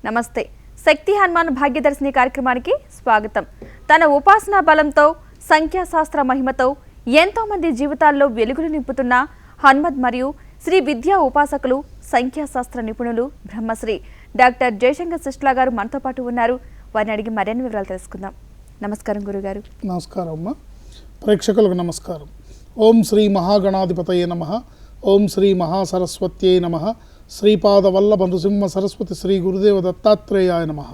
నమస్తే. శక్తి హనుమాన్ భాగ్యదర్శిని కార్యక్రమానికి స్వాగతం. తన ఉపాసనా బలంతో సంఖ్యాశాస్త్ర మహిమతో ఎంతో మంది జీవితాల్లో వెలుగులు నింపుతున్న హనుమద్ మరియు శ్రీ విద్యా ఉపాసకులు సంఖ్యాశాస్త్ర నిపుణులు బ్రహ్మశ్రీ డాక్టర్ జయశంకర్ సిస్లా గారు మనతో పాటు ఉన్నారు. వారిని అడిగి మరిన్ని వివరాలు తెలుసుకుందాం. నమస్కారం గురుగారు. నమస్కారం అమ్మ. ప్రేక్షకులకు నమస్కారం. ఓం శ్రీ మహాగణాధిపతయే నమః. ఓం శ్రీ మహాసరస్వత్యై నమః. శ్రీపాదవల్లభ నృసింహ సరస్వతి శ్రీ గురుదేవ దత్తాత్రేయాయ నమః.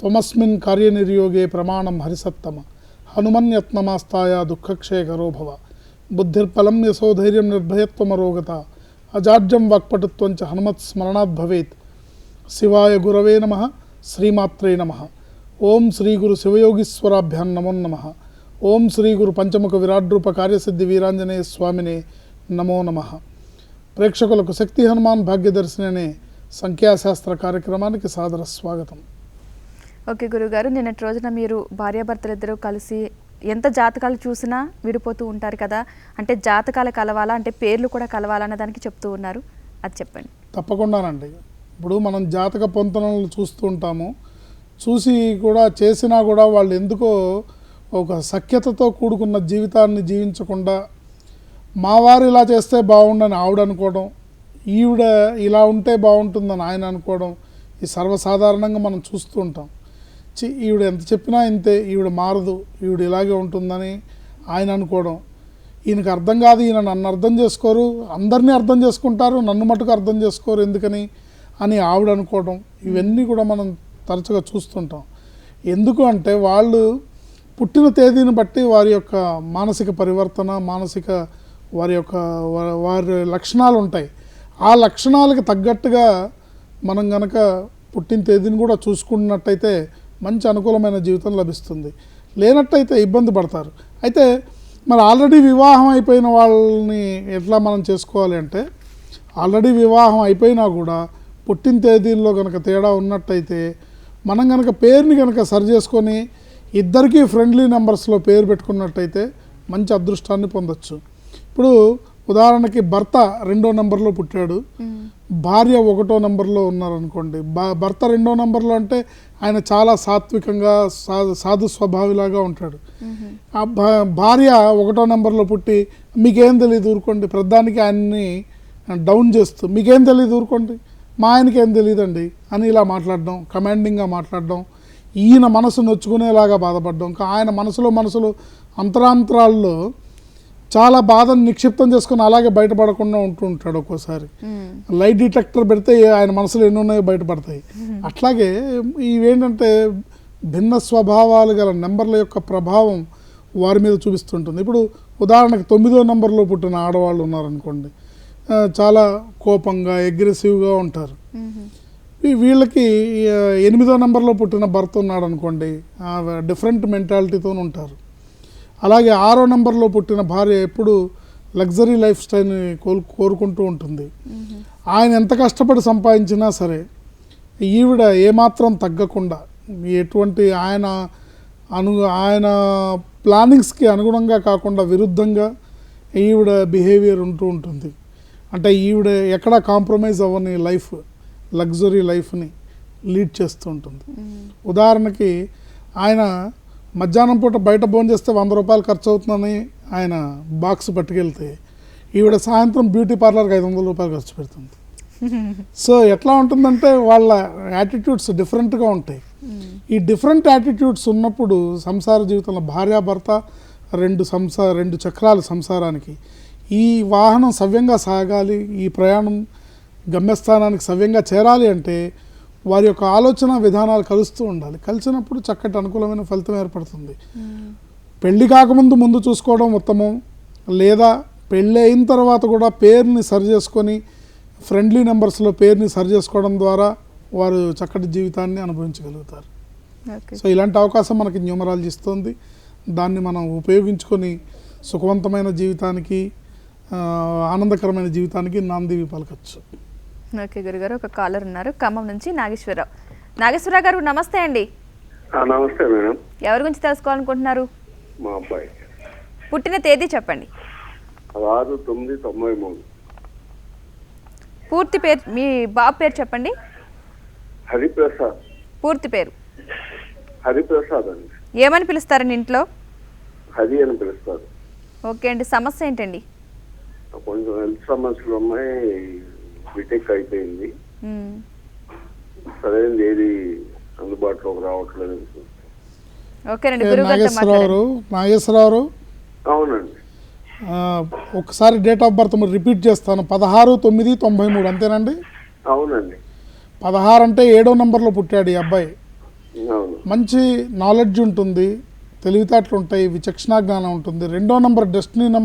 త్వమస్మిన్ కార్యనిర్యోగే ప్రమాణం హరిసత్తమ. హనుమన్యత్నమాస్తాయ దుఃఖక్షయకరో భవ. బుద్ధిర్బలం యశోధైర్యం నిర్భయత్వమరోగత. అజాడ్యం వాక్పటుత్వం చ హనుమత్ స్మరణాత్ భవేత్. శివాయ గురవే నమః. శ్రీమాత్రే నమః. ఓం శ్రీ గురు శివయోగీశ్వరాభ్యాం నమో నమః. ఓం శ్రీ గురు పంచముఖ విరాడ్రూప కార్యసిద్ధి వీరాంజనేయ స్వామినే నమో నమః. ప్రేక్షకులకు శక్తి హనుమాన్ భాగ్యదర్శిని అనే సంఖ్యాశాస్త్ర కార్యక్రమానికి సాదర స్వాగతం. ఓకే గురుగారు, నిన్నటి రోజున మీరు భార్యాభర్తలిద్దరూ కలిసి ఎంత జాతకాలు చూసినా విడిపోతూ ఉంటారు కదా, అంటే జాతకాలు కలవాలా, అంటే పేర్లు కూడా కలవాలా అన్న దానికి చెప్తూ ఉన్నారు, అది చెప్పండి. తప్పకుండానండి. ఇప్పుడు మనం జాతక పొంతనలు చూస్తూ ఉంటాము, చూసి కూడా చేసినా కూడా వాళ్ళు ఎందుకో ఒక సఖ్యతతో కూడుకున్న జీవితాన్ని జీవించకుండా మా వారు ఇలా చేస్తే బాగుండని ఆవిడ అనుకోవడం, ఈవిడ ఇలా ఉంటే బాగుంటుందని ఆయన అనుకోవడం, ఈ సర్వసాధారణంగా మనం చూస్తూ ఉంటాం. ఈవిడ ఎంత చెప్పినా ఇంతే, ఈవిడ మారదు, ఈవిడ ఇలాగే ఉంటుందని ఆయన అనుకోవడం. ఈయనకు అర్థం కాదు, ఈయన నన్ను అర్థం చేసుకోరు, అందరినీ అర్థం చేసుకుంటారు, నన్ను మటుకు అర్థం చేసుకోరు ఎందుకని అని ఆవిడ అనుకోవడం, ఇవన్నీ కూడా మనం తరచుగా చూస్తుంటాం. ఎందుకు అంటే వాళ్ళు పుట్టిన తేదీని బట్టి వారి యొక్క మానసిక పరివర్తన, మానసిక వారి లక్షణాలు ఉంటాయి. ఆ లక్షణాలకు తగ్గట్టుగా మనం గనక పుట్టిన తేదీని కూడా చూసుకున్నట్టయితే మంచి అనుకూలమైన జీవితం లభిస్తుంది. లేనట్టయితే ఇబ్బంది పడతారు. అయితే మరి ఆల్రెడీ వివాహం అయిపోయిన వాళ్ళని ఎట్లా మనం చేసుకోవాలి అంటే, ఆల్రెడీ వివాహం అయిపోయినా కూడా పుట్టిన తేదీల్లో కనుక తేడా ఉన్నట్టయితే మనం కనుక పేరుని కనుక సరి చేసుకొని ఇద్దరికీ ఫ్రెండ్లీ నెంబర్స్లో పేరు పెట్టుకున్నట్టయితే మంచి అదృష్టాన్ని పొందొచ్చు. ఇప్పుడు ఉదాహరణకి భర్త 2వ నెంబర్లో పుట్టాడు, భార్య 1వ నెంబర్లో ఉన్నారనుకోండి. భర్త 2వ నెంబర్లో అంటే ఆయన చాలా సాత్వికంగా సాధు స్వభావిలాగా ఉంటాడు. భార్య 1వ నెంబర్లో పుట్టి మీకేం తెలియదు ఊరుకోండి, ప్రధానికి ఆయన్ని డౌన్ చేస్తూ మీకేం తెలియదు ఊరుకోండి, మా ఆయనకి ఏం తెలియదండి అని ఇలా మాట్లాడడం, కమాండింగ్గా మాట్లాడడం, ఈయన మనసు నొచ్చుకునేలాగా బాధపడడం, ఇంకా ఆయన మనసులో అంతరాంతరాల్లో చాలా బాధను నిక్షిప్తం చేసుకుని అలాగే బయటపడకుండా ఉంటూ ఉంటాడు. ఒక్కోసారి లైట్ డిటెక్టర్ పెడితే ఆయన మనసులో ఎన్ని ఉన్నాయో బయటపడతాయి. అట్లాగే ఇవేంటంటే భిన్న స్వభావాలు గల నెంబర్ల యొక్క ప్రభావం వారి మీద చూపిస్తుంటుంది. ఇప్పుడు ఉదాహరణకు 9వ నెంబర్లో పుట్టిన ఆడవాళ్ళు ఉన్నారనుకోండి, చాలా కోపంగా అగ్రెసివ్గా ఉంటారు. వీళ్ళకి 8వ నెంబర్లో పుట్టిన భర్త ఉన్నాడు అనుకోండి, డిఫరెంట్ మెంటాలిటీతో ఉంటారు. అలాగే 6వ నెంబర్లో పుట్టిన భార్య ఎప్పుడు లగ్జరీ లైఫ్ స్టైల్ని కోరుకుంటూ ఉంటుంది. ఆయన ఎంత కష్టపడి సంపాదించినా సరే ఈవిడ ఏమాత్రం తగ్గకుండా ఎటువంటి ఆయన ప్లానింగ్స్కి అనుగుణంగా కాకుండా విరుద్ధంగా ఈవిడ బిహేవియర్ ఉంటూ ఉంటుంది. అంటే ఈవిడ ఎక్కడా కాంప్రమైజ్ అవ్వని లైఫ్, లగ్జరీ లైఫ్ని లీడ్ చేస్తూ ఉంటుంది. ఉదాహరణకి ఆయన మధ్యాహ్నం పూట బయట భోజనం చేస్తే 100 రూపాయలు ఖర్చు అవుతుందని ఆయన బాక్స్ పట్టుకెళ్తే ఈవిడ సాయంత్రం బ్యూటీ పార్లర్కి 500 రూపాయలు ఖర్చు పెడుతుంది. సో ఎట్లా ఉంటుందంటే వాళ్ళ యాటిట్యూడ్స్ డిఫరెంట్గా ఉంటాయి. ఈ డిఫరెంట్ యాటిట్యూడ్స్ ఉన్నప్పుడు సంసార జీవితంలో భార్యాభర్త 2 చక్రాలు సంసారానికి, ఈ వాహనం సవ్యంగా సాగాలి, ఈ ప్రయాణం గమ్యస్థానానికి సవ్యంగా చేరాలి అంటే వారి యొక్క ఆలోచన విధానాలు కలుస్తూ ఉండాలి. కలిసినప్పుడు చక్కటి అనుకూలమైన ఫలితం ఏర్పడుతుంది. పెళ్ళి కాకముందు ముందు చూసుకోవడం ఉత్తమం, లేదా పెళ్ళి అయిన తర్వాత కూడా పేరుని సరి చేసుకొని ఫ్రెండ్లీ నెంబర్స్లో పేరుని సరి చేసుకోవడం ద్వారా వారు చక్కటి జీవితాన్ని అనుభవించగలుగుతారు. సో ఇలాంటి అవకాశం మనకి న్యూమరాలజీ ఇస్తుంది. దాన్ని మనం ఉపయోగించుకొని సుఖవంతమైన జీవితానికి, ఆనందకరమైన జీవితానికి నాంది పలకచ్చు. ఓకే గురుగారు, ఒక కాలర్ ఉన్నారు ఖమ్మం నుంచి, నాగేశ్వరరావు. నాగేశ్వరరావు గారు నమస్తే అండి. నమస్తే మేడం. ఎవరి గురించి తెలుసుకోవాలనుకుంటున్నారు? మా అబ్బాయి పుట్టిన తేదీ చెప్పండి. 6/9/93. పూర్తి పేరు, మీ బాబు పేరు చెప్పండి. హరిప్రసాద్. పూర్తి పేరు? హరిప్రసాద్ అండి. ఏమని పిలుస్తారండి ఇంట్లో? హరి అని పిలుస్తారు. ఓకే అండి, సమస్య ఏంటండి? కొంచెం హెల్త్ సమస్యలు ఉన్నాయి. బీటెక్ అయిపోయింది, మ్మ్. సరైనది ఏది అందుబాటులోకి రావట్లేదు. ఓకేనండి, గురువు గారితో మాట్లాడండి. నాగేశ్వరరావు, అవునండి. ఒకసారి డేట్ ఆఫ్ బర్త్ మీరు రిపీట్ చేస్తాను. 16/9/93 అంతేనండి? అవునండి. 16 అంటే 7వ నెంబర్లో పుట్టాడు ఈ అబ్బాయి. అవును. మంచి నాలెడ్జ్ ఉంటుంది, తెలివితేటలు ఉంటాయి, విచక్షణా జ్ఞానం ఉంటుంది. 2వ నెంబర్ డెస్టినీలో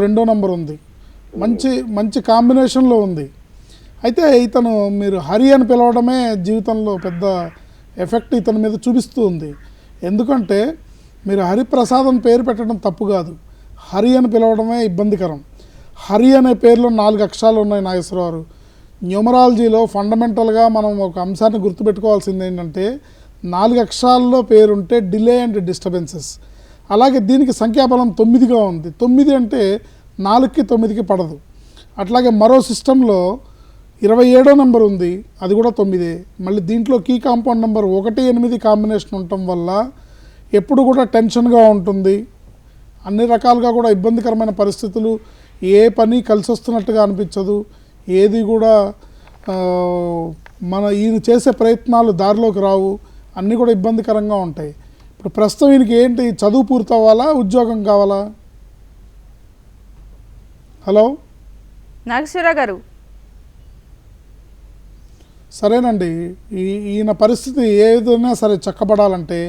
2వ నెంబర్ ఉంది. మంచి మంచి కాంబినేషన్లో ఉంది. అయితే ఇతను మీరు హరి అని పిలవడమే జీవితంలో పెద్ద ఎఫెక్ట్ ఇతని మీద చూపిస్తూ ఉంది. ఎందుకంటే మీరు హరిప్రసాద్ అని పేరు పెట్టడం తప్పు కాదు, హరి అని పిలవడమే ఇబ్బందికరం. హరి అనే పేరులో 4 అక్షరాలు ఉన్నాయి నాగేశ్వరరావు. న్యూమరాలజీలో ఫండమెంటల్గా మనం ఒక అంశాన్ని గుర్తుపెట్టుకోవాల్సింది ఏంటంటే 4 అక్షరాల్లో పేరుంటే డిలే అండ్ డిస్టర్బెన్సెస్. అలాగే దీనికి సంఖ్యాబలం 9గా ఉంది. 9 అంటే 4కి 9కి పడదు. అట్లాగే మరో సిస్టంలో 27వ నెంబర్ ఉంది, అది కూడా 9. మళ్ళీ దీంట్లో కీ కాంపౌండ్ నెంబర్ 1, 8 కాంబినేషన్ ఉండటం వల్ల ఎప్పుడు కూడా టెన్షన్గా ఉంటుంది. అన్ని రకాలుగా కూడా ఇబ్బందికరమైన పరిస్థితులు, ఏ పని కలిసి వస్తున్నట్టుగా అనిపించదు. ఏది కూడా ఈయన చేసే ప్రయత్నాలు దారిలోకి రావు, అన్నీ కూడా ఇబ్బందికరంగా ఉంటాయి. ఇప్పుడు ప్రస్తుతం ఈయనకి ఏంటి, చదువు పూర్తవ్వాలా, ఉద్యోగం కావాలా? హలో నాగేశ్వరరావు గారు. సరేనండి, ఈయన పరిస్థితి ఏదైనా సరే చక్కబడాలంటే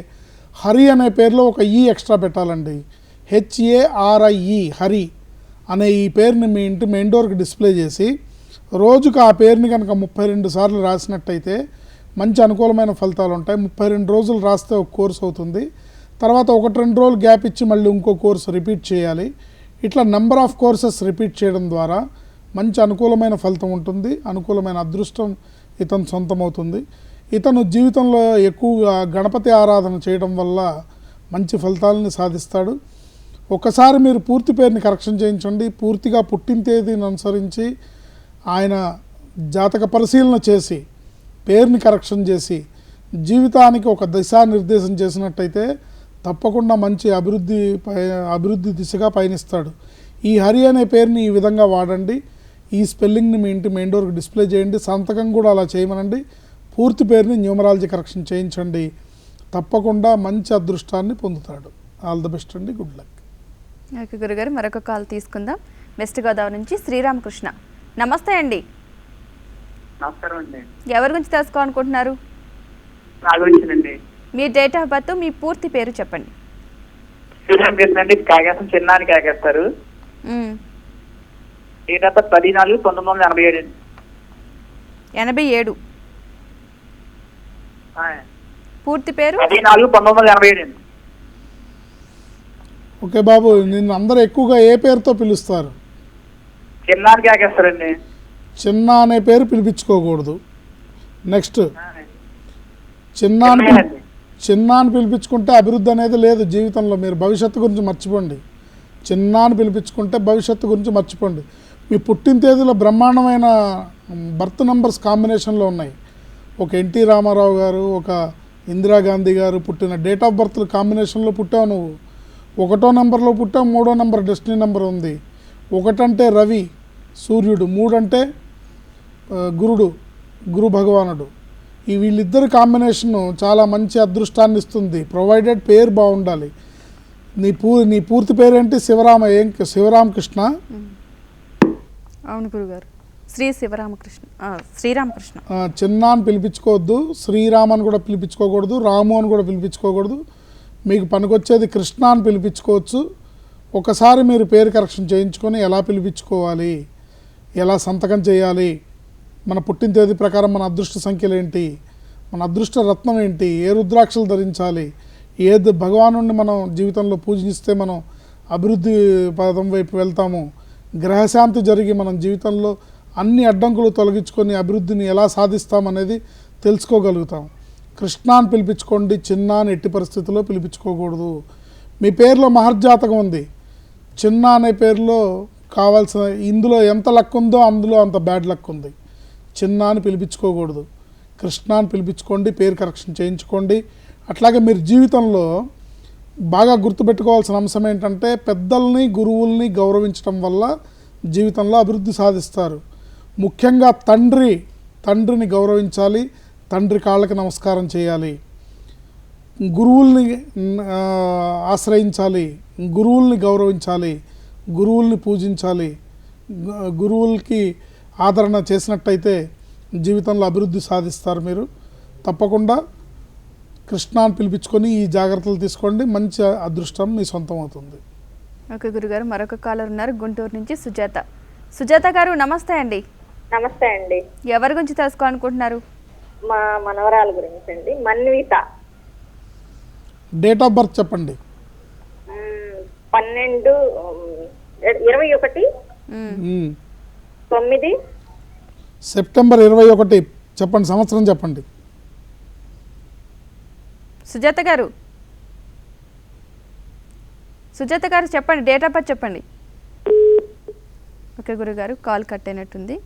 హరి అనే పేరులో ఒక ఈ ఎక్స్ట్రా పెట్టాలండి. HARI, హరి అనే ఈ పేరుని మీ ఇంటి మెయిన్ డోర్కి డిస్ప్లే చేసి రోజుకు ఆ పేరుని కనుక 32 సార్లు రాసినట్టయితే మంచి అనుకూలమైన ఫలితాలు ఉంటాయి. 32 రోజులు రాస్తే ఒక కోర్స్ అవుతుంది. తర్వాత 1-2 రోజులు గ్యాప్ ఇచ్చి మళ్ళీ ఇంకో కోర్సు రిపీట్ చేయాలి. ఇట్లా నెంబర్ ఆఫ్ కోర్సెస్ రిపీట్ చేయడం ద్వారా మంచి అనుకూలమైన ఫలితం ఉంటుంది, అనుకూలమైన అదృష్టం ఇతను సొంతమవుతుంది. ఇతను జీవితంలో ఎక్కువగా గణపతి ఆరాధన చేయడం వల్ల మంచి ఫలితాలని సాధిస్తాడు. ఒకసారి మీరు పూర్తి పేరుని కరెక్షన్ చేయించండి. పూర్తిగా పుట్టిన తేదీని అనుసరించి ఆయన జాతక పరిశీలన చేసి పేరుని కరెక్షన్ చేసి జీవితానికి ఒక దిశానిర్దేశం చేసినట్టయితే తప్పకుండా మంచి అభివృద్ధి దిశగా పయనిస్తాడు. ఈ హరి అనే పేరుని ఈ విధంగా వాడండి. ఈ స్పెల్లింగ్ని మీ ఇంటి మెయిన్ డోర్కి డిస్ప్లే చేయండి. సంతకం కూడా అలా చేయమనండి. పూర్తి పేరుని న్యూమరాలజీ కరెక్షన్ చేయించండి. తప్పకుండా మంచి అదృష్టాన్ని పొందుతాడు. ఆల్ ది బెస్ట్ అండి, గుడ్ లక్. ఓకే గురుగారు, మరొక కాల్ తీసుకుందాం. వెస్ట్ గోదావరి నుంచి శ్రీరామకృష్ణ. నమస్తే అండి. నమస్కారం అండి. ఎవరి గురించి తెలుసుకోవాలనుకుంటున్నారు? నా గురించినండి. మీ డేట్ ఆఫ్ బర్త్, మీ పూర్తి పేరు చెప్పండి. శ్రీరామకృష్ణ అండి, కాగేసం చిన్నాన్ని కాగేస్తారు. డేట్ ఆఫ్ బర్త్ 14/1987 అండి. 87. పూర్తి పేరు? 14/1987 అండి. ఓకే బాబు, నిన్ను అందరూ ఎక్కువగా ఏ పేరుతో పిలుస్తారు? చిన్నాన్ని కాగేస్తారండి. చిన్న అనే పేరు పిలిపించుకోకూడదు. నెక్స్ట్ చిన్న అని పిలిపించుకుంటే అభివృద్ధి అనేది లేదు జీవితంలో. మీరు భవిష్యత్తు గురించి మర్చిపోండి. చిన్న అని పిలిపించుకుంటే భవిష్యత్తు గురించి మర్చిపోండి. మీ పుట్టిన తేదీలో బ్రహ్మాండమైన బర్త్ నంబర్స్ కాంబినేషన్లో ఉన్నాయి. ఒక ఎన్టీ రామారావు గారు, ఒక ఇందిరాగాంధీ గారు పుట్టిన డేట్ ఆఫ్ బర్త్ కాంబినేషన్లో పుట్టావు నువ్వు. 1వ నెంబర్లో పుట్టావు, 3వ నెంబర్ డెస్టినీ నెంబర్ ఉంది. 1 అంటే రవి సూర్యుడు, 3 అంటే గురు భగవానుడు. ఈ వీళ్ళిద్దరు కాంబినేషను చాలా మంచి అదృష్టాన్ని ఇస్తుంది, ప్రొవైడెడ్ పేరు బాగుండాలి. నీ పూర్తి పేరేంటి? శివరామకృష్ణ. అవును గురుగారు, శ్రీరామకృష్ణ. చిన్న అని పిలిపించుకోవద్దు, శ్రీరామ్ అని కూడా పిలిపించుకోకూడదు, రాము అని కూడా పిలిపించుకోకూడదు. మీకు పనికొచ్చేది కృష్ణ అని పిలిపించుకోవచ్చు. ఒకసారి మీరు పేరు కరెక్షన్ చేయించుకొని ఎలా పిలిపించుకోవాలి, ఎలా సంతకం చేయాలి, మన పుట్టిన తేదీ ప్రకారం మన అదృష్ట సంఖ్యలు ఏంటి, మన అదృష్ట రత్నం ఏంటి, ఏ రుద్రాక్షలు ధరించాలి, ఏది భగవానుడిని మనం జీవితంలో పూజిస్తే మనం అభివృద్ధి పదం వైపు వెళ్తాము, గ్రహశాంతి జరిగి మనం జీవితంలో అన్ని అడ్డంకులు తొలగించుకొని అభివృద్ధిని ఎలా సాధిస్తామనేది తెలుసుకోగలుగుతాం. కృష్ణ అని పిలిపించుకోండి, చిన్న అని ఎట్టి పరిస్థితుల్లో పిలిపించుకోకూడదు. మీ పేరులో మహర్జాతకం ఉంది. చిన్న అనే పేరులో కావాల్సిన ఇందులో ఎంత లక్ ఉందో అందులో అంత బ్యాడ్ లక్ ఉంది. చిన్న అని పిలిపించుకోకూడదు, కృష్ణ అని పిలిపించుకోండి, పేరు కరెక్షన్ చేయించుకోండి. అట్లాగే మీరు జీవితంలో బాగా గుర్తుపెట్టుకోవాల్సిన అంశం ఏంటంటే పెద్దల్ని గురువుల్ని గౌరవించడం వల్ల జీవితంలో అభివృద్ధి సాధిస్తారు. ముఖ్యంగా తండ్రిని గౌరవించాలి, తండ్రి కాళ్ళకి నమస్కారం చేయాలి, గురువుల్ని ఆశ్రయించాలి, గురువుల్ని గౌరవించాలి, గురువుల్ని పూజించాలి. గురువులకి ఆదరణ చేసినట్టయితే జీవితంలో అభివృద్ధి సాధిస్తారు. మీరు తప్పకుండా కృష్ణ అని పిలిపించుకొని ఈ జాగ్రత్తలు తీసుకోండి, మంచి అదృష్టం మీ సొంతం అవుతుంది. ఓకే గురుగారు, మరొక కాలర్ ఉన్నారు గుంటూరు నుంచి సుజాత గారు. నమస్తే అండి. నమస్తే అండి. ఎవరి గురించి తెలుసుకోవాలనుకుంటున్నారు? మా మనవరాల గురించి అండి, మన్విత. డేట్ ఆఫ్ బర్త్ చెప్పండి. 12/21/9 సెప్టెంబర్ 21 చెప్పండి, సంవత్సరం చెప్పండి. సుజాత గారు చెప్పండి, డేట్ ఆఫ్ బర్త్ చెప్పండి. ఓకే గురుగారు, కాల్ కట్ అయినట్టుంది.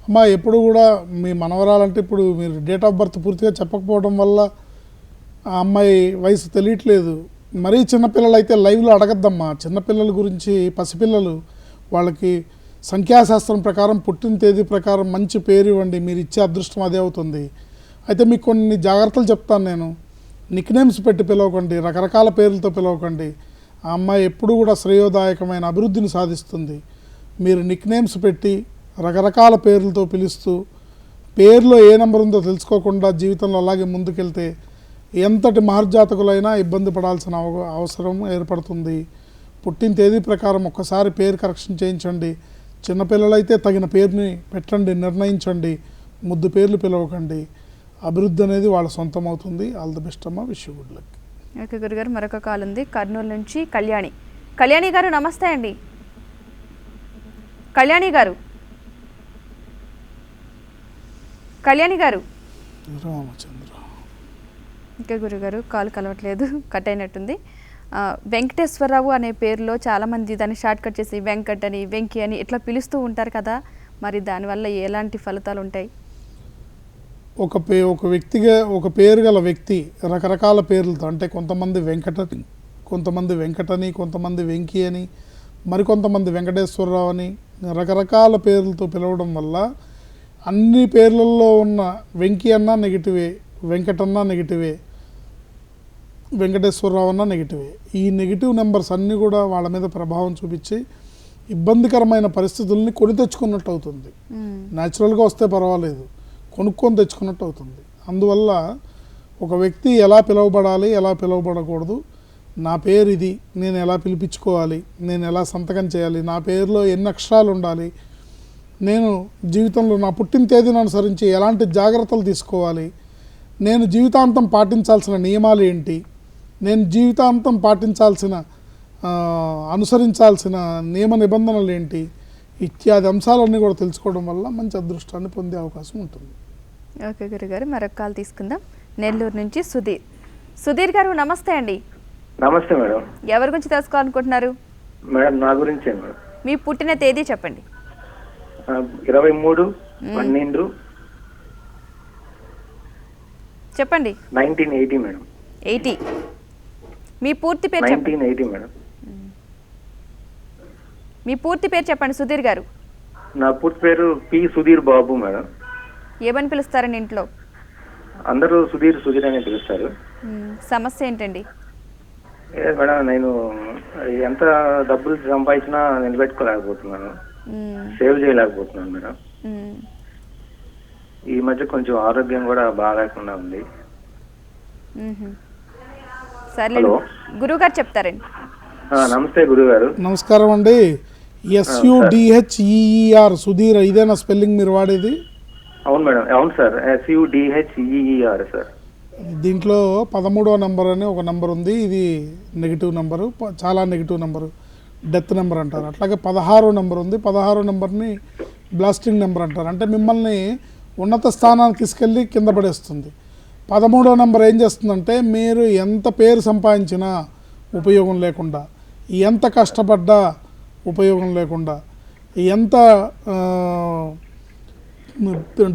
అమ్మా, ఎప్పుడు కూడా మీ మనవరాలంటే ఇప్పుడు మీరు డేట్ ఆఫ్ బర్త్ పూర్తిగా చెప్పకపోవడం వల్ల ఆ అమ్మాయి వయసు తెలియట్లేదు. మరీ చిన్నపిల్లలు అయితే లైవ్లో అడగద్దమ్మా. చిన్నపిల్లల గురించి, పసిపిల్లలు, వాళ్ళకి సంఖ్యాశాస్త్రం ప్రకారం పుట్టిన తేదీ ప్రకారం మంచి పేరు ఇవ్వండి, మీరు ఇచ్చే అదృష్టం అదే అవుతుంది. అయితే మీకు కొన్ని జాగ్రత్తలు చెప్తాను నేను. నిక్నేమ్స్ పెట్టి పిలవకండి, రకరకాల పేర్లతో పిలవకండి. ఆ అమ్మాయి ఎప్పుడు కూడా శ్రేయోదాయకమైన అభివృద్ధిని సాధిస్తుంది. మీరు నిక్నేమ్స్ పెట్టి రకరకాల పేర్లతో పిలుస్తూ పేరులో ఏ నెంబర్ ఉందో తెలుసుకోకుండా జీవితంలో అలాగే ముందుకెళ్తే ఎంతటి మహర్జాతకులైనా ఇబ్బంది పడాల్సిన అవసరం ఏర్పడుతుంది. పుట్టిన తేదీ ప్రకారం ఒక్కసారి పేరు కరెక్షన్ చేయించండి. చిన్నపిల్లలైతే తగిన పేరుని పెట్టండి, నిర్ణయించండి, ముద్దు పేర్లు పిలవకండి. అభివృద్ధి అనేది వాళ్ళ సొంతం అవుతుంది. ఆల్ ది బెస్ట్ అమ్మ, wish you good luck. Okay గురుగారు, మరొక కాల్ ఉంది కర్నూలు నుంచి కళ్యాణి గారు. నమస్తే అండి కళ్యాణి గారు. రామచంద్ర. ఓకే గురుగారు, కాల్ కలవట్లేదు, కట్ అయినట్టుంది. వెంకటేశ్వరరావు అనే పేరులో చాలామంది దాన్ని షార్ట్ కట్ చేసి వెంకట్ అని, వెంకీ అని ఇట్లా పిలుస్తూ ఉంటారు కదా, మరి దానివల్ల ఎలాంటి ఫలితాలు ఉంటాయి? ఒక పేరు గల వ్యక్తి రకరకాల పేర్లతో, అంటే కొంతమంది కొంతమంది వెంకటని, కొంతమంది వెంకీ అని, మరికొంతమంది వెంకటేశ్వరరావు అని రకరకాల పేర్లతో పిలవడం వల్ల అన్ని పేర్లలో ఉన్న వెంకీ అన్నా నెగిటివే, వెంకటన్నా నెగిటివే, వెంకటేశ్వరరావు అన్నా నెగిటివే. ఈ నెగిటివ్ నెంబర్స్ అన్నీ కూడా వాళ్ళ మీద ప్రభావం చూపించి ఇబ్బందికరమైన పరిస్థితుల్ని కొని తెచ్చుకున్నట్టు అవుతుంది. న్యాచురల్గా వస్తే పర్వాలేదు, కొనుక్కొని తెచ్చుకున్నట్టు అవుతుంది. అందువల్ల ఒక వ్యక్తి ఎలా పిలువబడాలి, ఎలా పిలువబడకూడదు, నా పేరు ఇది, నేను ఎలా పిలిపించుకోవాలి, నేను ఎలా సంతకం చేయాలి, నా పేరులో ఎన్ని అక్షరాలు ఉండాలి, నేను జీవితంలో నా పుట్టిన తేదీని అనుసరించి ఎలాంటి జాగ్రత్తలు తీసుకోవాలి, నేను జీవితాంతం పాటించాల్సిన నియమాలు ఏంటి, నేను జీవితాంతం అనుసరించాల్సిన నియమ నిబంధనలు ఏంటి, ఇత్యాది అంశాలన్నీ కూడా తెలుసుకోవడం వల్ల మంచి అదృష్టాన్ని పొందే అవకాశం ఉంటుంది. ఓకే గురుగారు, మరొక కాల్ తీసుకుందాం. నెల్లూరు నుంచి సుధీర్ గారు. నమస్తే అండి. నమస్తే మేడం. ఎవరి గురించి తెలుసుకోవాలనుకుంటున్నారు? మేడం నా గురించే మేడం. మీ పుట్టిన తేదీ చెప్పండి. 23/12 చెప్పండి. 1980 మేడం. 80. మీ పూర్తి పేరు చెప్పండి. 1980 మేడం. మీ పూర్తి పేరు చెప్పండి సుధీర్ గారు. నా పూర్తి పేరు పి సుధీర్ బాబు మేడం. ఏమని పిలుస్తారండి ఇంట్లో? అందరూ సుధీర్ అని పిలుస్తారు. సమస్య ఏంటండి? మేడం, నేను ఎంత డబ్బులు సంపాదించినా నిలబెట్టుకోలేకపోతున్నాను, సేవ్ చేయలేకపోతున్నాను మేడం. ఈ మధ్య కొంచెం ఆరోగ్యం కూడా బాగాలేకుండా ఉంది. సరే, గురువు గారు చెప్తారండి. నమస్తే గురువు గారు. నమస్కారం అండి. SUDHEER సుధీర్, ఇదేనా స్పెల్లింగ్ మీరు వాడేది? అవును మేడం, అవును సార్, SUDHEER సార్. దీంట్లో 13వ నెంబర్ అని ఒక నెంబర్ ఉంది. ఇది నెగిటివ్ నెంబరు, చాలా నెగిటివ్ నెంబరు, డెత్ నెంబర్ అంటారు. అట్లాగే 16వ నెంబర్ ఉంది. 16వ నెంబర్ని బ్లాస్టింగ్ నెంబర్ అంటారు. అంటే మిమ్మల్ని ఉన్నత స్థానానికి తీసుకెళ్ళి కింద పడేస్తుంది. 13వ నెంబర్ ఏం చేస్తుందంటే, మీరు ఎంత పేరు సంపాదించినా ఉపయోగం లేకుండా, ఎంత కష్టపడ్డా ఉపయోగం లేకుండా, ఎంత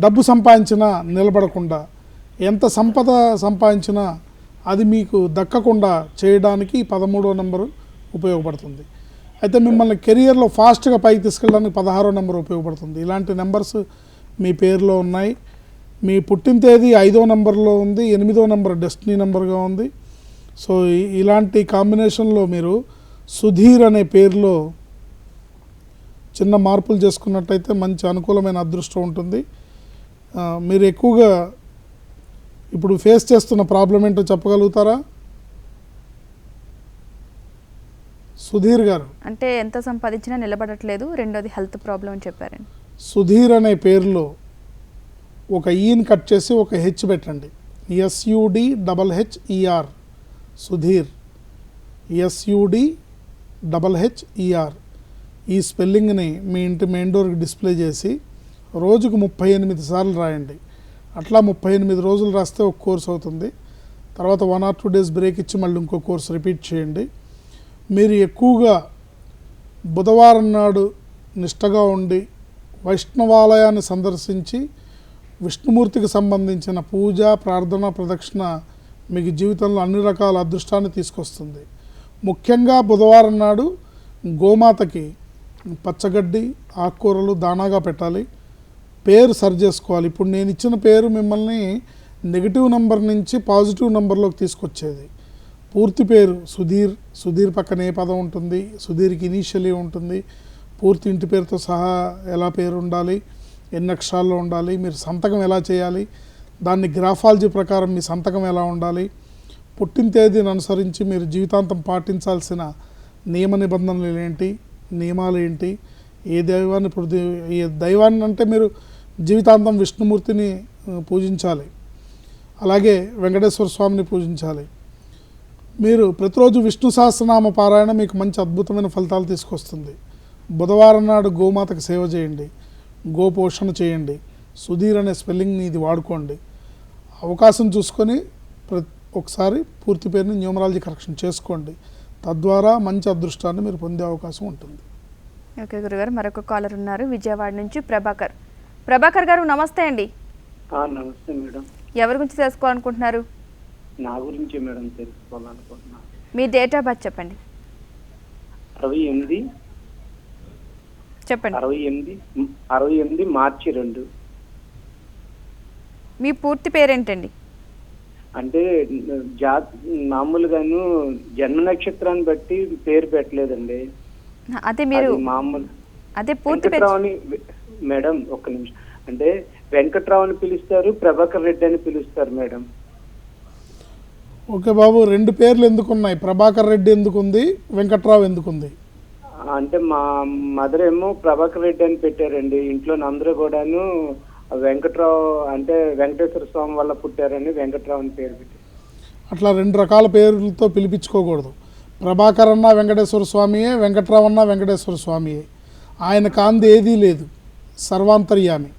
డబ్బు సంపాదించినా నిలబడకుండా, ఎంత సంపద సంపాదించినా అది మీకు దక్కకుండా చేయడానికి 13వ నెంబరు ఉపయోగపడుతుంది. అయితే మిమ్మల్ని కెరియర్లో ఫాస్ట్గా పైకి తీసుకెళ్ళడానికి 16వ నెంబర్ ఉపయోగపడుతుంది. ఇలాంటి నెంబర్స్ మీ పేరులో ఉన్నాయి. మీ పుట్టిన తేదీ 5వ నెంబర్లో ఉంది, 8వ నెంబర్ డెస్టినీ నెంబర్గా ఉంది. సో ఇలాంటి కాంబినేషన్లో మీరు సుధీర్ అనే పేరులో చిన్న మార్పులు చేసుకున్నట్టయితే మంచి అనుకూలమైన అదృష్టం ఉంటుంది. మీరు ఎక్కువగా ఇప్పుడు ఫేస్ చేస్తున్న ప్రాబ్లం ఏంటో చెప్పగలుగుతారా సుధీర్ గారు? అంటే ఎంత సంపాదించినా నిలబడట్లేదు, రెండోది హెల్త్ ప్రాబ్లం అని చెప్పారండి. సుధీర్ అనే పేరులో ఒక ఈని కట్ చేసి ఒక హెచ్ పెట్టండి. SUDHHER Sudheer, SUDHHER. ఈ స్పెల్లింగ్ని మీ ఇంటి మెయిన్ డోర్కి డిస్ప్లే చేసి రోజుకు 38 సార్లు రాయండి. అట్లా 38 రోజులు రాస్తే ఒక కోర్స్ అవుతుంది. తర్వాత 1 or 2 days బ్రేక్ ఇచ్చి మళ్ళీ ఇంకో కోర్స్ రిపీట్ చేయండి. మీరు ఎక్కువగా బుధవారం నాడు నిష్టగా ఉండి వైష్ణవాలయాన్ని సందర్శించి విష్ణుమూర్తికి సంబంధించిన పూజ, ప్రార్థన, ప్రదక్షిణ మీకు జీవితంలో అన్ని రకాల అదృష్టాన్ని తీసుకొస్తుంది. ముఖ్యంగా బుధవారం నాడు గోమాతకి పచ్చగడ్డి, ఆకుకూరలు దానాగా పెట్టాలి. పేరు సరి చేసుకోవాలి. ఇప్పుడు నేను ఇచ్చిన పేరు మిమ్మల్ని నెగిటివ్ నెంబర్ నుంచి పాజిటివ్ నెంబర్లోకి తీసుకొచ్చేది. పూర్తి పేరు సుధీర్. సుధీర్ పక్కన ఏ పదం ఉంటుంది? సుధీర్కి ఇనీషియలీ ఉంటుంది. పూర్తి ఇంటి పేరుతో సహా ఎలా పేరు ఉండాలి, ఎన్ని అక్షరాల్లో ఉండాలి, మీరు సంతకం ఎలా చేయాలి, దాన్ని గ్రాఫాలజీ ప్రకారం మీ సంతకం ఎలా ఉండాలి, పుట్టిన తేదీని అనుసరించి మీరు జీవితాంతం పాటించాల్సిన నియమ నిబంధనలు ఏంటి, నియమాలు ఏంటి, ఏ దైవాన్ని ఏ దైవాన్ని అంటే మీరు జీవితాంతం విష్ణుమూర్తిని పూజించాలి, అలాగే వెంకటేశ్వర స్వామిని పూజించాలి. మీరు ప్రతిరోజు విష్ణు సహస్రనామ పారాయణ మీకు మంచి అద్భుతమైన ఫలితాలు తీసుకొస్తుంది. బుధవారం నాడు గోమాతకు సేవ చేయండి, గోపోషణ చేయండి. సుధీర్ అనే స్పెల్లింగ్ని ఇది వాడుకోండి. అవకాశం చూసుకొని ఒకసారి పూర్తి పేరుని న్యూమరాలజీ కరెక్షన్ చేసుకోండి. తద్వారా మంచి అదృష్టాన్ని మీరు పొందే అవకాశం ఉంటుంది. ఓకే గురుగారు, మరొక కాలర్ ఉన్నారు విజయవాడ నుంచి ప్రభాకర్. ప్రభాకర్ గారు నమస్తే అండి. నమస్తే మేడం. ఎవరి గురించి తెలుసుకోవాలనుకుంటున్నారు? నా గురించి మేడం తెలుసుకోవాలనుకుంటున్నాను. మీ డేట్ ఆఫ్ బర్త్ చెప్పండి. 68 చెప్పండి. 68 మార్చి 2. మీ పూర్తి పేరేంటండి? అంటే మామూలుగాను జన్మ నక్షత్రాన్ని బట్టి పేరు పెట్టలేదండి. అదే మీరు మామూలు అదే పూర్తి పేరు మేడం. ఒక్క నిమిషం. అంటే వెంకట్రావు అని పిలుస్తారు, ప్రభాకర్ రెడ్డి అని పిలుస్తారు మేడం. ఓకే బాబు, 2 పేర్లు ఎందుకున్నాయి? ప్రభాకర్ రెడ్డి ఎందుకుంది, వెంకట్రావు ఎందుకుంది? అంటే మా మదర్ ఏమో ప్రభాకర్ రెడ్డి అని పెట్టారండి. ఇంట్లో అందరూ కూడాను వెంకట్రావు అంటే వెంకటేశ్వర స్వామి వల్ల పుట్టారని వెంకట్రావు అని పేరు పెట్టారు. అట్లా 2 రకాల పేర్లతో పిలిపించుకోకూడదు. ప్రభాకర్ అన్న వెంకటేశ్వర స్వామియే, వెంకట్రావు అన్న వెంకటేశ్వర స్వామియే. ఆయన కాంది ఏదీ లేదు, సర్వాంతర్యామి.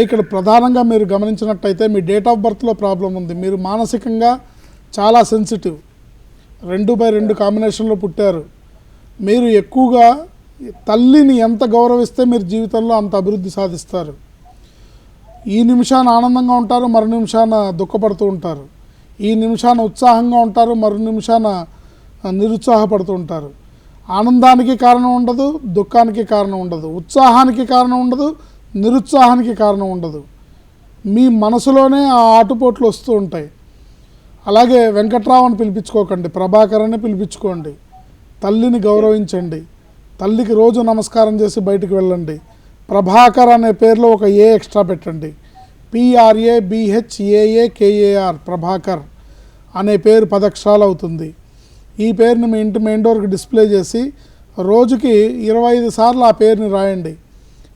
ఇక్కడ ప్రధానంగా మీరు గమనించినట్టయితే మీ డేట్ ఆఫ్ బర్త్లో ప్రాబ్లం ఉంది. మీరు మానసికంగా చాలా సెన్సిటివ్, 2/2 కాంబినేషన్లో పుట్టారు. మీరు ఎక్కువగా తల్లిని ఎంత గౌరవిస్తే మీరు జీవితంలో అంత అభివృద్ధి సాధిస్తారు. ఈ నిమిషాన ఆనందంగా ఉంటారు, మరు నిమిషాన దుఃఖపడుతూ ఉంటారు. ఈ నిమిషాన ఉత్సాహంగా ఉంటారు, మరు నిమిషాన నిరుత్సాహపడుతూ ఉంటారు. ఆనందానికి కారణం ఉండదు, దుఃఖానికి కారణం ఉండదు, ఉత్సాహానికి కారణం ఉండదు, నిరుత్సాహానికి కారణం ఉండదు. మీ మనసులోనే ఆ ఆటుపోట్లు వస్తూ ఉంటాయి. అలాగే వెంకట్రావు అని పిలిపించుకోకండి, ప్రభాకర్ అని పిలిపించుకోండి. తల్లిని గౌరవించండి, తల్లికి రోజు నమస్కారం చేసి బయటికి వెళ్ళండి. ప్రభాకర్ అనే పేరులో ఒక ఏ ఎక్స్ట్రా పెట్టండి. PRABHAAKAR ప్రభాకర్ అనే పేరు 10 అక్షరాలు అవుతుంది. ఈ పేరుని మీ ఇంటి మెయిన్ డోర్కి డిస్ప్లే చేసి రోజుకి 25 సార్లు ఆ పేరుని రాయండి.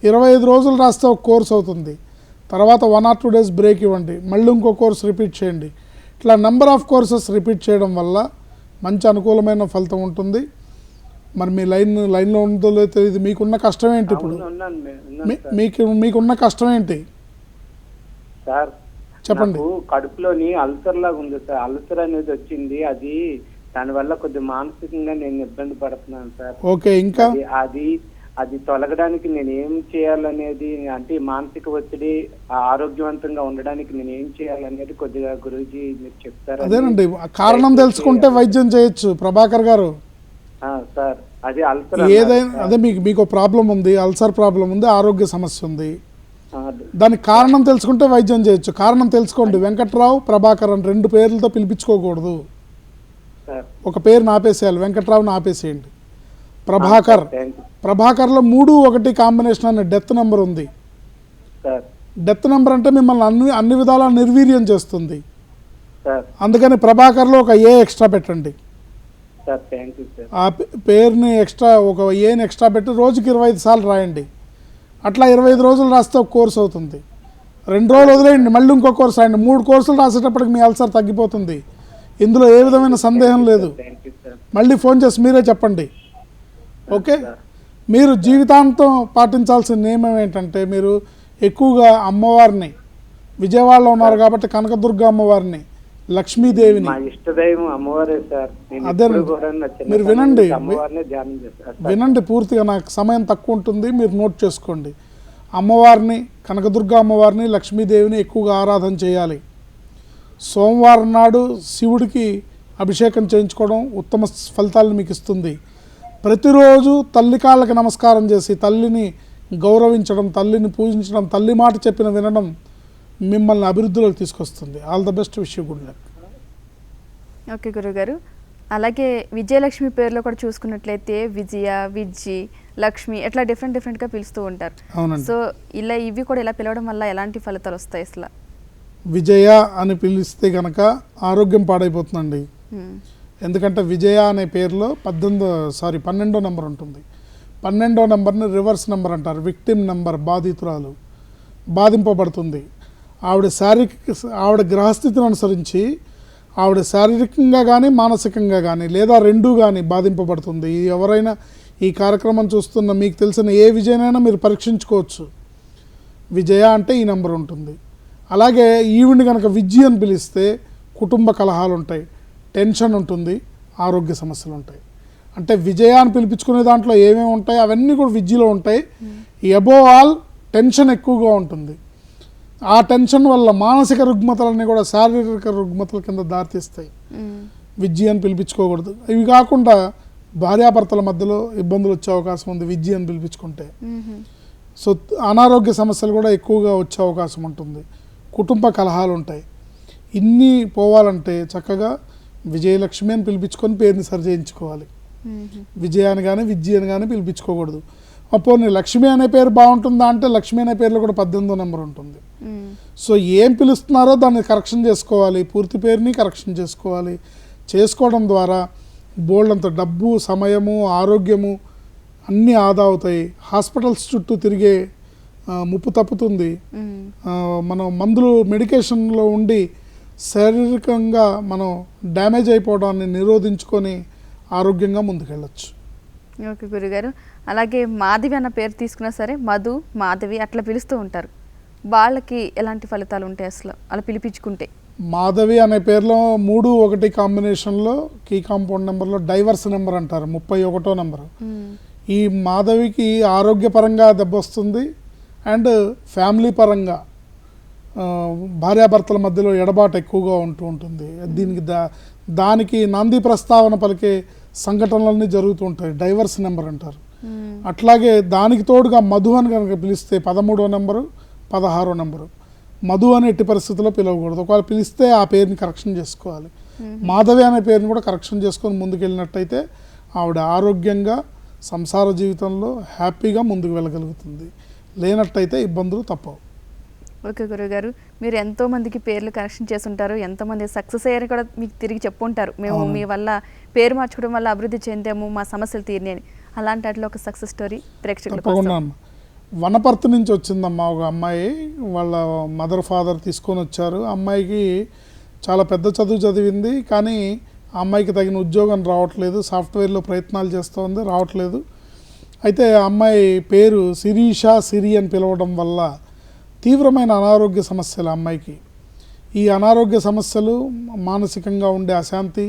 25 రోజులు రాస్తే ఒక కోర్స్ అవుతుంది. తర్వాత 1 or 2 days బ్రేక్ ఇవ్వండి, మళ్ళీ ఇంకో కోర్స్ రిపీట్ చేయండి. ఇట్లా నెంబర్ ఆఫ్ కోర్సెస్ రిపీట్ చేయడం వల్ల మంచి అనుకూలమైన ఫలితం ఉంటుంది. మరి మీ లైన్లో ఉందో లేదో తెలియదు. మీకున్న కష్టం ఏంటి ఇప్పుడు? మీకున్న కష్టం ఏంటి సార్? చెప్పండి. కడుపులోని అల్సర్ లాగా ఉంది సార్. అల్సర్ అనేది వచ్చింది. దానివల్ల కొద్దిగా మానసికంగా నేను ఇబ్బంది పడుతున్నాను సార్. ఓకే, ఇంకా అది అది తొలగడానికి నేను ఏం చేయాలనేది, అంటే ఈ మానసిక ఒత్తిడి ఆరోగ్యవంతంగా ఉండడానికి నేను ఏం చేయాలనేది కొద్దిగా గురూజీ మీరు చెప్తారా? అదేనండి, కారణం తెలుసుకుంటే వైద్యం చేయొచ్చు ప్రభాకర్ గారు. సార్ అది అల్సర్ ఏదైనా అదే మీకు ప్రాబ్లం ఉంది, అల్సర్ ప్రాబ్లం ఉంది, ఆరోగ్య సమస్య ఉంది, దానికి కారణం తెలుసుకుంటే వైద్యం చేయొచ్చు. కారణం తెలుసుకోండి, వెంకట్రావు ప్రభాకర్ అని 2 పేర్లతో పిలిపించుకోకూడదు. ఒక పేరుని ఆపేసేయాలి, వెంకట్రావుని ఆపేసేయండి. ప్రభాకర్, ప్రభాకర్లో 3-1 కాంబినేషన్ అనే డెత్ నెంబర్ ఉంది. డెత్ నెంబర్ అంటే మిమ్మల్ని అన్ని విధాలా నిర్వీర్యం చేస్తుంది. అందుకని ప్రభాకర్లో ఒక ఏ ఎక్స్ట్రా పెట్టండి. ఆ పేరుని ఎక్స్ట్రా ఒక ఏని ఎక్స్ట్రా పెట్టి రోజుకి 25 సార్లు రాయండి. అట్లా 25 రోజులు రాస్తే ఒక కోర్సు అవుతుంది. 2 రోజులు వదిలేయండి, మళ్ళీ ఇంకో కోర్సు రాయండి. 3 కోర్సులు రాసేటప్పటికి మీ అల్సర్ తగ్గిపోతుంది. ఇందులో ఏ విధమైన సందేహం లేదు. మళ్ళీ ఫోన్ చేసి మీరే చెప్పండి. ఓకే, మీరు జీవితాంతం పాటించాల్సిన నియమం ఏంటంటే, మీరు ఎక్కువగా అమ్మవారిని, విజయవాడలో ఉన్నారు కాబట్టి కనకదుర్గ అమ్మవారిని, లక్ష్మీదేవిని, అదే మీరు వినండి పూర్తిగా. నాకు సమయం తక్కువ ఉంటుంది, మీరు నోట్ చేసుకోండి. అమ్మవారిని, కనకదుర్గ అమ్మవారిని, లక్ష్మీదేవిని ఎక్కువగా ఆరాధన చేయాలి. సోమవారం నాడు శివుడికి అభిషేకం చేయించుకోవడం ఉత్తమ ఫలితాలను మీకు ఇస్తుంది. ప్రతిరోజు తల్లి కాళ్ళకి నమస్కారం చేసి తల్లిని గౌరవించడం, తల్లిని పూజించడం, తల్లి మాట చెప్పిన వినడం మిమ్మల్ని అభివృద్ధిలోకి తీసుకొస్తుంది. All the best, wish you good luck. Okay గురుగారు, అలాగే విజయలక్ష్మి పేరులో కూడా చూసుకున్నట్లయితే విజయ, విజ్జి, లక్ష్మి ఎట్లా డిఫరెంట్గా పిలుస్తూ ఉంటారు. సో ఇలా ఇవి కూడా ఇలా పిలవడం వల్ల ఎలాంటి ఫలితాలు వస్తాయి? అసలు విజయ అని పిలిస్తే కనుక ఆరోగ్యం పాడైపోతుందండి. ఎందుకంటే విజయ అనే పేరులో 12వ నెంబర్ ఉంటుంది. 12వ నెంబర్ని రివర్స్ నెంబర్ అంటారు. విక్టిమ్ నెంబర్, బాధితురాలు, బాధింపబడుతుంది. ఆవిడ గ్రహస్థితిని అనుసరించి ఆవిడ శారీరకంగా కానీ మానసికంగా కానీ లేదా రెండూ కానీ బాధింపబడుతుంది. ఎవరైనా ఈ కార్యక్రమం చూస్తున్న మీకు తెలిసిన ఏ విజయనైనా మీరు పరీక్షించుకోవచ్చు. విజయ అంటే ఈ నెంబర్ ఉంటుంది. అలాగే ఈవిని కనుక విజ్జి అని పిలిస్తే కుటుంబ కలహాలు ఉంటాయి, టెన్షన్ ఉంటుంది, ఆరోగ్య సమస్యలు ఉంటాయి. అంటే విజయ అని పిలిపించుకునే దాంట్లో ఏమేమి ఉంటాయి అవన్నీ కూడా విజ్జిలో ఉంటాయి. అబోవ్ ఆల్ టెన్షన్ ఎక్కువగా ఉంటుంది. ఆ టెన్షన్ వల్ల మానసిక రుగ్మతలన్నీ కూడా శారీరక రుగ్మతల కింద దారితీస్తాయి. విజ్జి అని పిలిపించుకోకూడదు. ఇవి కాకుండా భార్యాభర్తల మధ్యలో ఇబ్బందులు వచ్చే అవకాశం ఉంది విజ్జి అని పిలిపించుకుంటే. సో అనారోగ్య సమస్యలు కూడా ఎక్కువగా వచ్చే అవకాశం ఉంటుంది. కుటుంబ కలహాలు ఉంటాయి. ఇన్ని పోవాలంటే చక్కగా విజయలక్ష్మి అని పిలిపించుకొని పేరుని సరి చేయించుకోవాలి. విజయ అని కానీ విజ్జి అని కానీ పిలిపించుకోకూడదు. పోనీ లక్ష్మి అనే పేరు బాగుంటుందా అంటే లక్ష్మి అనే పేరులో కూడా 18వ నెంబర్ ఉంటుంది. సో ఏం పిలుస్తున్నారో దాన్ని కరెక్షన్ చేసుకోవాలి, పూర్తి పేరుని కరెక్షన్ చేసుకోవాలి. చేసుకోవడం ద్వారా బోల్డంత డబ్బు, సమయము, ఆరోగ్యము అన్నీ ఆదా అవుతాయి. హాస్పిటల్స్ చుట్టూ తిరిగే ముప్పు తప్పుతుంది. మనం మందులు మెడికేషన్లో ఉండి శారీరకంగా మనం డ్యామేజ్ అయిపోవడాన్ని నిరోధించుకొని ఆరోగ్యంగా ముందుకెళ్ళచ్చు. ఓకే గురుగారు, అలాగే మాధవి అన్న పేరు తీసుకున్నా సరే మధు, మాధవి అట్లా పిలుస్తూ ఉంటారు. వాళ్ళకి ఎలాంటి ఫలితాలు ఉంటాయి అసలు అలా పిలిపించుకుంటే? మాధవి అనే పేరులో 3-1 కాంబినేషన్లో కీ కాంపౌండ్ నెంబర్లో డైవర్స్ నెంబర్ అంటారు, 31వ నెంబరు. ఈ మాధవికి ఆరోగ్యపరంగా దెబ్బ వస్తుంది అండ్ ఫ్యామిలీ పరంగా భార్యాభర్తల మధ్యలో ఎడబాటు ఎక్కువగా ఉంటూ ఉంటుంది. దానికి నాంది ప్రస్తావన పలికే సంఘటనలన్నీ జరుగుతూ ఉంటాయి. డైవర్స్ నెంబర్ అంటారు. అట్లాగే దానికి తోడుగా మధు అని కనుక పిలిస్తే 13వ నెంబరు, 16వ నెంబరు. మధు అని ఎట్టి పరిస్థితుల్లో పిలవకూడదు. ఒకవేళ పిలిస్తే ఆ పేరుని కరెక్షన్ చేసుకోవాలి. మాధవి అనే పేరుని కూడా కరెక్షన్ చేసుకొని ముందుకెళ్ళినట్టయితే ఆవిడ ఆరోగ్యంగా సంసార జీవితంలో హ్యాపీగా ముందుకు వెళ్ళగలుగుతుంది. లేనట్టయితే ఇబ్బందులు తప్పవు. ఓకే గురుగారు, మీరు ఎంతోమందికి పేర్లు కరెక్షన్ చేస్తుంటారు, ఎంతోమంది సక్సెస్ అయ్యారు కూడా మీకు తిరిగి చెప్పుంటారు. మేము మీ వల్ల పేరు మార్చుకోవడం వల్ల అభివృద్ధి చెందాము, మా సమస్యలు తీరినాయి. అలాంటి అట్లా ఒక సక్సెస్ స్టోరీ ప్రేక్షకులకు. తప్పకుండా. వనపర్తి నుంచి వచ్చిందమ్మా ఒక అమ్మాయి. వాళ్ళ మదర్ ఫాదర్ తీసుకొని వచ్చారు. అమ్మాయికి చాలా పెద్ద చదువు చదివింది, కానీ ఆ అమ్మాయికి తగిన ఉద్యోగం రావట్లేదు. సాఫ్ట్వేర్లో ప్రయత్నాలు చేస్తోంది, రావట్లేదు. అయితే అమ్మాయి పేరు శిరీష, సిరి అని పిలవడం వల్ల తీవ్రమైన అనారోగ్య సమస్యలు అమ్మాయికి. ఈ అనారోగ్య సమస్యలు, మానసికంగా ఉండే అశాంతి,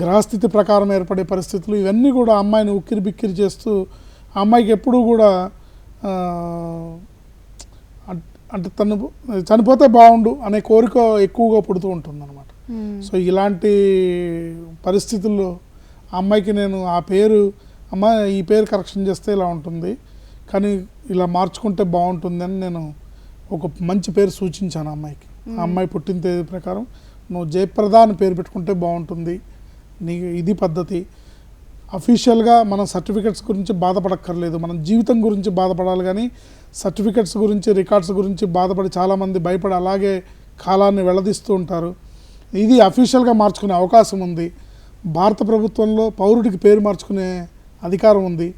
గ్రహస్థితి ప్రకారం ఏర్పడే పరిస్థితులు, ఇవన్నీ కూడా అమ్మాయిని ఉక్కిరి బిక్కిరి చేస్తూ ఆ అమ్మాయికి ఎప్పుడూ కూడా అంటే తను చనిపోతే బాగుండు అనే కోరిక ఎక్కువగా పుడుతూ ఉంటుందన్నమాట. సో ఇలాంటి పరిస్థితుల్లో ఆ అమ్మాయికి నేను ఆ పేరు అమ్మ ఈ పేరు కరెక్షన్ చేస్తే ఇలా ఉంటుంది కానీ ఇలా మార్చుకుంటే బాగుంటుంది అని నేను ఒక మంచి పేరు సూచించాను ఆ అమ్మాయికి. ఆ అమ్మాయి పుట్టిన తేదీ ప్రకారం నువ్వు జయప్రద అని పేరు పెట్టుకుంటే బాగుంటుంది, నీ ఇది పద్ధతి. అఫీషియల్గా మనం సర్టిఫికెట్స్ గురించి బాధపడక్కర్లేదు, మనం జీవితం గురించి బాధపడాలి కానీ సర్టిఫికెట్స్ గురించి రికార్డ్స్ గురించి బాధపడి చాలామంది భయపడి అలాగే కాలాన్ని వెళ్లదీస్తూ ఉంటారు. ఇది అఫీషియల్గా మార్చుకునే అవకాశం ఉంది. భారత ప్రభుత్వంలో పౌరుడికి పేరు మార్చుకునే అధికారం ఉంది.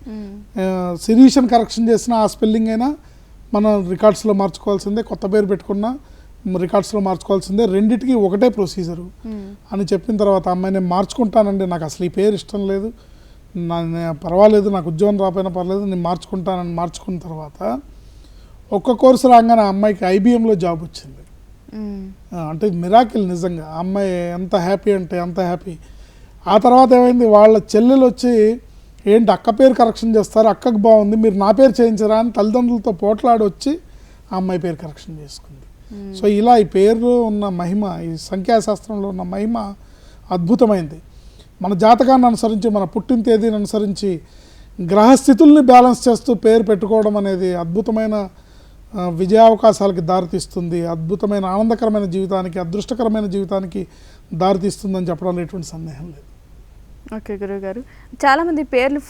శిరీషన్ కరెక్షన్ చేసిన ఆ స్పెల్లింగ్ అయినా మనం రికార్డ్స్లో మార్చుకోవాల్సిందే, కొత్త పేరు పెట్టుకున్నా రికార్డ్స్లో మార్చుకోవాల్సిందే, రెండిటికి ఒకటే ప్రొసీజరు అని చెప్పిన తర్వాత అమ్మాయి నేను మార్చుకుంటానండి, నాకు అసలు ఈ పేరు ఇష్టం లేదు, పర్వాలేదు నాకు ఉద్యోగం రాకపోయినా పర్లేదు నేను మార్చుకుంటానని మార్చుకున్న తర్వాత ఒక్క కోర్సు రాగానే ఆ అమ్మాయికి ఐబిఎంలో జాబ్ వచ్చింది. అంటే మిరాకిల్ నిజంగా. ఆ అమ్మాయి ఎంత హ్యాపీ అంటే అంత హ్యాపీ. ఆ తర్వాత ఏమైంది, వాళ్ళ చెల్లెలు వచ్చి ఏంటి అక్క పేరు కరెక్షన్ చేస్తారు, అక్కకు బాగుంది మీరు నా పేరు చేయించరా అని తల్లిదండ్రులతో పోట్లాడి వచ్చి ఆ అమ్మాయి పేరు కరెక్షన్ చేసుకుంది. సో ఇలా ఈ పేరులో ఉన్న మహిమ, ఈ సంఖ్యాశాస్త్రంలో ఉన్న మహిమ అద్భుతమైంది. మన జాతకాన్ని అనుసరించి మన పుట్టిన తేదీని అనుసరించి గ్రహస్థితుల్ని బ్యాలెన్స్ చేస్తూ పేరు పెట్టుకోవడం అనేది అద్భుతమైన విజయావకాశాలకి దారితీస్తుంది, అద్భుతమైన ఆనందకరమైన జీవితానికి, అదృష్టకరమైన జీవితానికి దారితీస్తుందని చెప్పడంలో ఎటువంటి సందేహం లేదు. ఓకే గురువుగారు, చాలామంది పేర్లు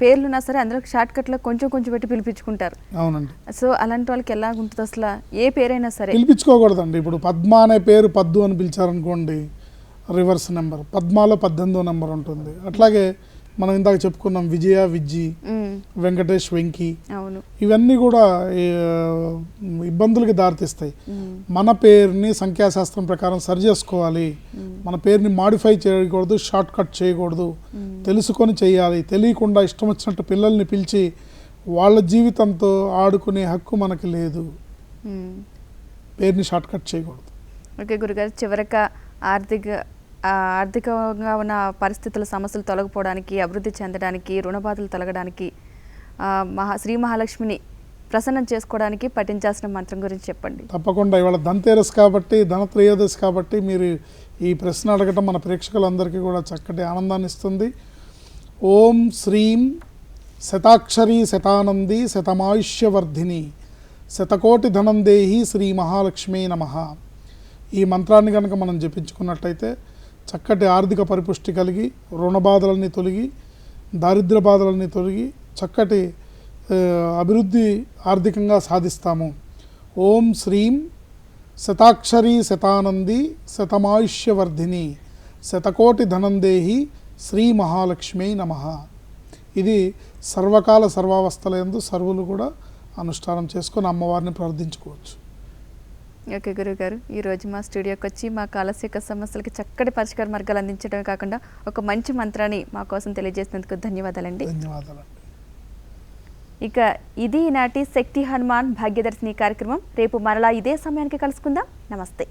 పేర్లు ఉన్నా సరే అందులో షార్ట్ కట్లో కొంచెం కొంచెం పెట్టి పిలిపించుకుంటారు. అవునండి. సో అలాంటి వాళ్ళకి ఎలా ఉంటుంది అసలు ఏ పేరైనా సరే పిలిపించుకోకూడదండి. ఇప్పుడు పద్మ అనే పేరు పద్దు అని పిలిచారనుకోండి, రివర్స్ నెంబర్ పద్మాలో 18వ నెంబర్ ఉంటుంది. అట్లాగే మనం ఇందాక చెప్పుకున్నాం విజయ, విజ్జి, వెంకటేష్, వెంకీ, ఇవన్నీ కూడా ఇబ్బందులకి దారితీస్తాయి. మన పేరుని సంఖ్యాశాస్త్రం ప్రకారం సరి చేసుకోవాలి, మన పేరుని మాడిఫై చేయకూడదు, షార్ట్ కట్ చేయకూడదు, తెలుసుకొని చేయాలి. తెలియకుండా ఇష్టం వచ్చినట్టు పిల్లల్ని పిలిచి వాళ్ళ జీవితంతో ఆడుకునే హక్కు మనకి లేదు. పేరుని షార్ట్ కట్ చేయకూడదు. ఓకే గురుగారు, చివరక ఆర్థికంగా ఉన్న పరిస్థితుల సమస్యలు తొలగిపోవడానికి, అభివృద్ధి చెందడానికి, రుణబాధలు తొలగడానికి, శ్రీ మహాలక్ష్మిని ప్రసన్నం చేసుకోవడానికి పఠించాల్సిన మంత్రం గురించి చెప్పండి. తప్పకుండా. ఇవాళ ధనతేరస్ కాబట్టి, ధనత్రయోదశి కాబట్టి మీరు ఈ ప్రశ్న అడగటం మన ప్రేక్షకులందరికీ కూడా చక్కటి ఆనందాన్ని ఇస్తుంది. ఓం శ్రీం శతాక్షరీ శతానంది శతమాయుష్యవర్ధిని శతకోటి ధనం దేహి శ్రీ మహాలక్ష్మీ నమః. ఈ మంత్రాన్ని కనుక మనం జపించుకున్నట్లయితే చక్కటి ఆర్థిక పరిపుష్టి కలిగి, రుణ బాధలన్నీ తొలగి, దారిద్ర్య బాధలన్నీ తొలగి చక్కటి అభివృద్ధి ఆర్థికంగా సాధిస్తాము. ఓం శ్రీం శతాక్షరీ శతానంది శతమాయుష్యవర్ధిని శతకోటి ధనం దేహి శ్రీ మహాలక్ష్మీ నమః. ఇది సర్వకాల సర్వావస్థలందు సర్వులు కూడా అనుష్ఠానం చేసుకొని అమ్మవారిని ప్రార్థించుకోవచ్చు. ఓకే గురువుగారు, ఈరోజు మా స్టూడియోకి వచ్చి మా కాలస్యక సమస్యలకి చక్కటి పరిష్కార మార్గాలు అందించడమే కాకుండా ఒక మంచి మంత్రాన్ని మా కోసం తెలియజేసినందుకు ధన్యవాదాలండి. ధన్యవాదాలండి. ఇక ఇది ఈనాటి శక్తి హనుమాన్ భాగ్యదర్శిని కార్యక్రమం. రేపు మరలా ఇదే సమయానికి కలుసుకుందాం. నమస్తే.